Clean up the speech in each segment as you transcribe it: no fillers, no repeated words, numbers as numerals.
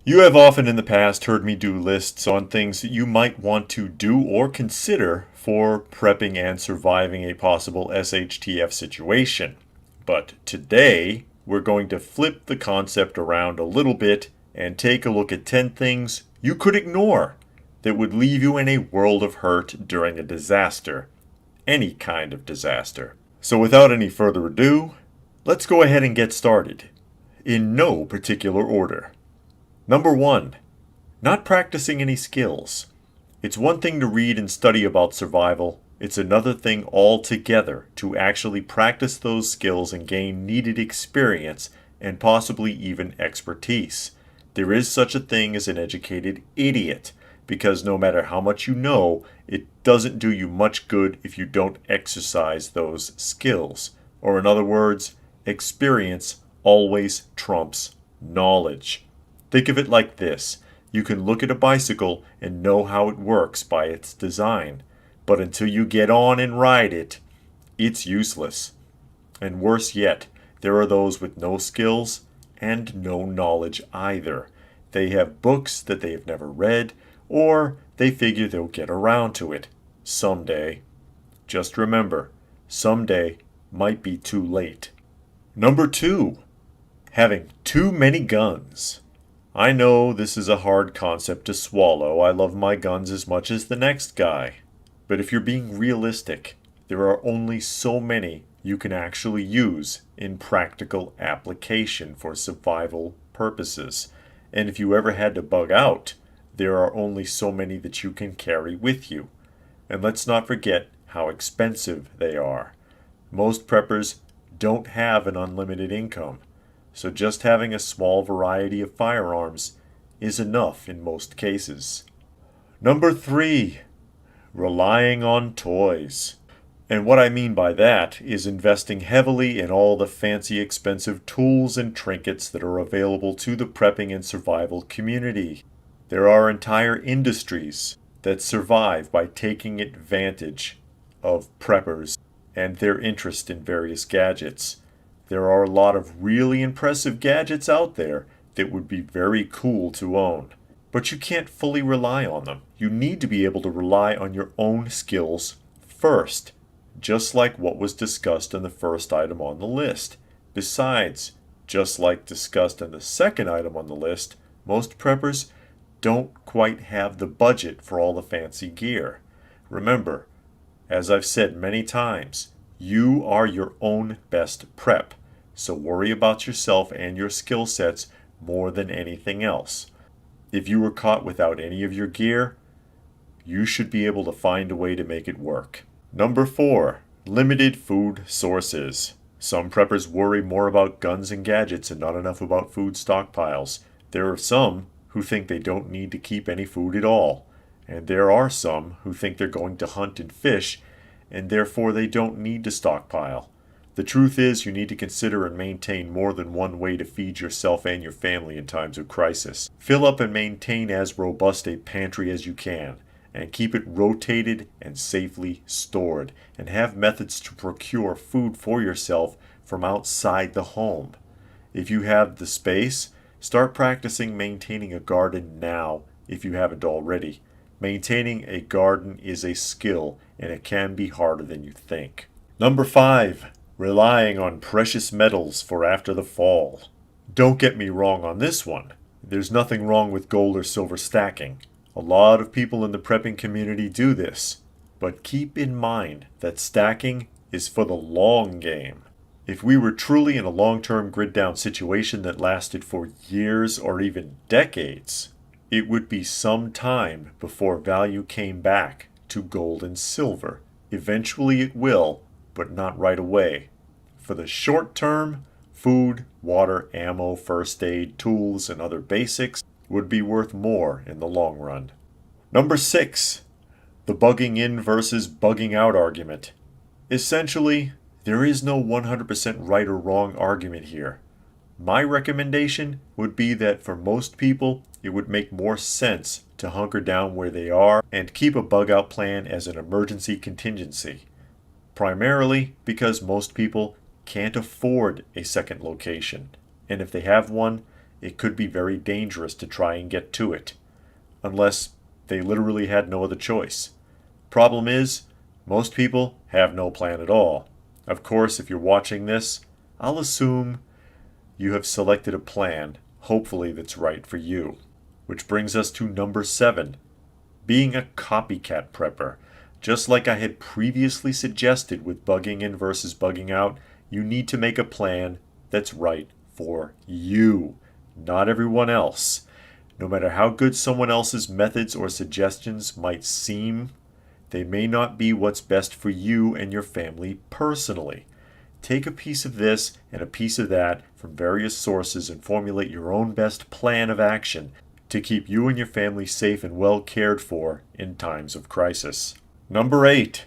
You have often in the past heard me do lists on things that you might want to do or consider for prepping and surviving a possible SHTF situation. But today, we're going to flip the concept around a little bit and take a look at 10 things you could ignore that would leave you in a world of hurt during a disaster. Any kind of disaster. So without any further ado, let's go ahead and get started. In no particular order. Number 1. Not practicing any skills. It's one thing to read and study about survival. It's another thing altogether to actually practice those skills and gain needed experience and possibly even expertise. There is such a thing as an educated idiot, because no matter how much you know, it doesn't do you much good if you don't exercise those skills. Or in other words, experience always trumps knowledge. Think of it like this. You can look at a bicycle and know how it works by its design. But until you get on and ride it, it's useless. And worse yet, there are those with no skills and no knowledge either. They have books that they have never read, or they figure they'll get around to it someday. Just remember, someday might be too late. Number 2. Having too many guns. I know this is a hard concept to swallow. I love my guns as much as the next guy. But if you're being realistic, there are only so many you can actually use in practical application for survival purposes. And if you ever had to bug out, there are only so many that you can carry with you. And let's not forget how expensive they are. Most preppers don't have an unlimited income. So just having a small variety of firearms is enough in most cases. Number 3, relying on toys. And what I mean by that is investing heavily in all the fancy expensive tools and trinkets that are available to the prepping and survival community. There are entire industries that survive by taking advantage of preppers and their interest in various gadgets. There are a lot of really impressive gadgets out there that would be very cool to own. But you can't fully rely on them. You need to be able to rely on your own skills first, just like what was discussed in the first item on the list. Besides, just like discussed in the second item on the list, most preppers don't quite have the budget for all the fancy gear. Remember, as I've said many times, you are your own best prep, so worry about yourself and your skill sets more than anything else. If you were caught without any of your gear, you should be able to find a way to make it work. Number 4, limited food sources. Some preppers worry more about guns and gadgets and not enough about food stockpiles. There are some who think they don't need to keep any food at all, and there are some who think they're going to hunt and fish and therefore they don't need to stockpile. The truth is, you need to consider and maintain more than one way to feed yourself and your family in times of crisis. Fill up and maintain as robust a pantry as you can, and keep it rotated and safely stored, and have methods to procure food for yourself from outside the home. If you have the space, start practicing maintaining a garden now if you haven't already. Maintaining a garden is a skill, and it can be harder than you think. Number 5, relying on precious metals for after the fall. Don't get me wrong on this one. There's nothing wrong with gold or silver stacking. A lot of people in the prepping community do this. But keep in mind that stacking is for the long game. If we were truly in a long-term grid-down situation that lasted for years or even decades, it would be some time before value came back to gold and silver. Eventually it will, but not right away. For the short term, food, water, ammo, first aid, tools, and other basics would be worth more in the long run. Number 6, the bugging in versus bugging out argument. Essentially, there is no 100% right or wrong argument here. My recommendation would be that for most people, it would make more sense to hunker down where they are and keep a bug out plan as an emergency contingency. Primarily because most people can't afford a second location, and if they have one, it could be very dangerous to try and get to it, unless they literally had no other choice. Problem is, most people have no plan at all. Of course, if you're watching this, I'll assume you have selected a plan, hopefully that's right for you. Which brings us to number 7, being a copycat prepper. Just like I had previously suggested with bugging in versus bugging out, you need to make a plan that's right for you, not everyone else. No matter how good someone else's methods or suggestions might seem, they may not be what's best for you and your family personally. Take a piece of this and a piece of that from various sources and formulate your own best plan of action to keep you and your family safe and well cared for in times of crisis. Number 8,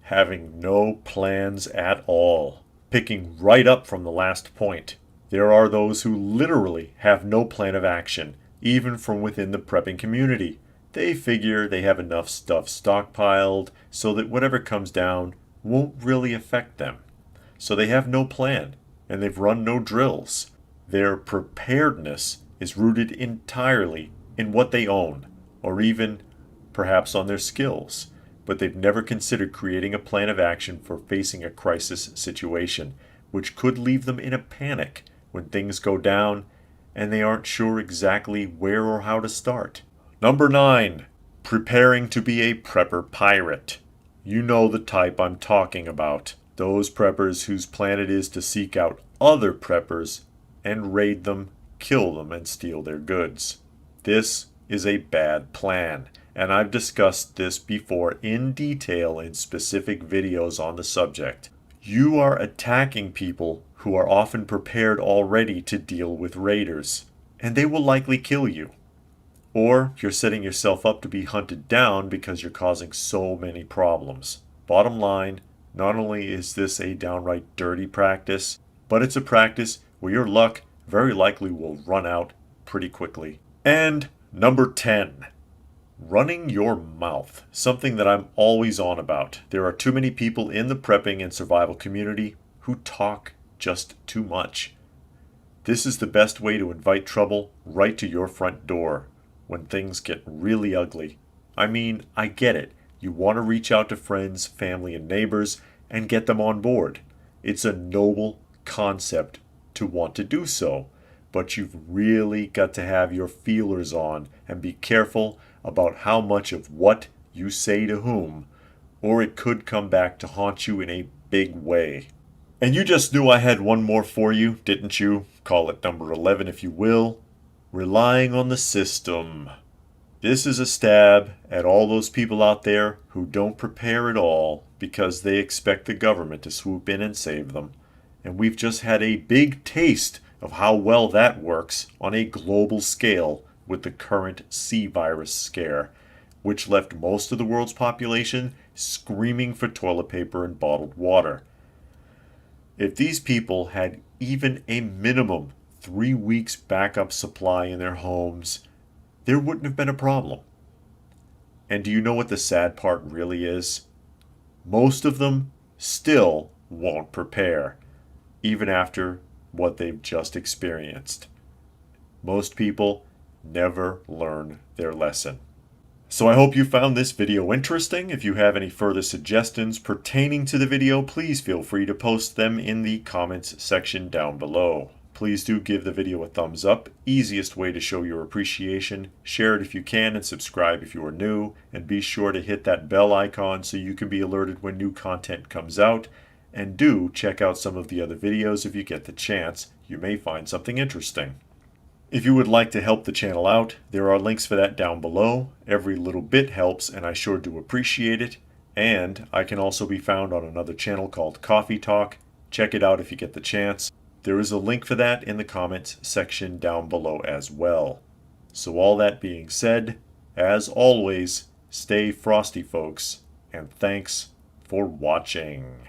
having no plans at all. Picking right up from the last point, there are those who literally have no plan of action, even from within the prepping community. They figure they have enough stuff stockpiled so that whatever comes down won't really affect them. So they have no plan, and they've run no drills. Their preparedness is rooted entirely in what they own, or even perhaps on their skills. But they've never considered creating a plan of action for facing a crisis situation, which could leave them in a panic when things go down and they aren't sure exactly where or how to start. Number 9, preparing to be a prepper pirate. You know the type I'm talking about. Those preppers whose plan it is to seek out other preppers and raid them, kill them, and steal their goods. This is a bad plan, and I've discussed this before in detail in specific videos on the subject. You are attacking people who are often prepared already to deal with raiders, and they will likely kill you. Or you're setting yourself up to be hunted down because you're causing so many problems. Bottom line, not only is this a downright dirty practice, but it's a practice where your luck very likely will run out pretty quickly. And number 10, running your mouth. Something that I'm always on about. There are too many people in the prepping and survival community who talk just too much. This is the best way to invite trouble right to your front door when things get really ugly. I mean, I get it. You want to reach out to friends, family, and neighbors and get them on board. It's a noble concept to want to do so, but you've really got to have your feelers on and be careful about how much of what you say to whom, or it could come back to haunt you in a big way. And you just knew I had one more for you, didn't you? Call it number 11 if you will. Relying on the system. This is a stab at all those people out there who don't prepare at all because they expect the government to swoop in and save them. And we've just had a big taste of how well that works on a global scale with the current C virus scare, which left most of the world's population screaming for toilet paper and bottled water. If these people had even a minimum 3 weeks backup supply in their homes, there wouldn't have been a problem. And do you know what the sad part really is? Most of them still won't prepare, even after what they've just experienced. Most people never learn their lesson. So I hope you found this video interesting. If you have any further suggestions pertaining to the video, please feel free to post them in the comments section down below. Please do give the video a thumbs up, easiest way to show your appreciation. Share it if you can and subscribe if you are new. And be sure to hit that bell icon so you can be alerted when new content comes out. And do check out some of the other videos if you get the chance. You may find something interesting. If you would like to help the channel out, there are links for that down below. Every little bit helps and I sure do appreciate it. And I can also be found on another channel called Coffee Talk. Check it out if you get the chance. There is a link for that in the comments section down below as well. So all that being said, as always, stay frosty folks, and thanks for watching.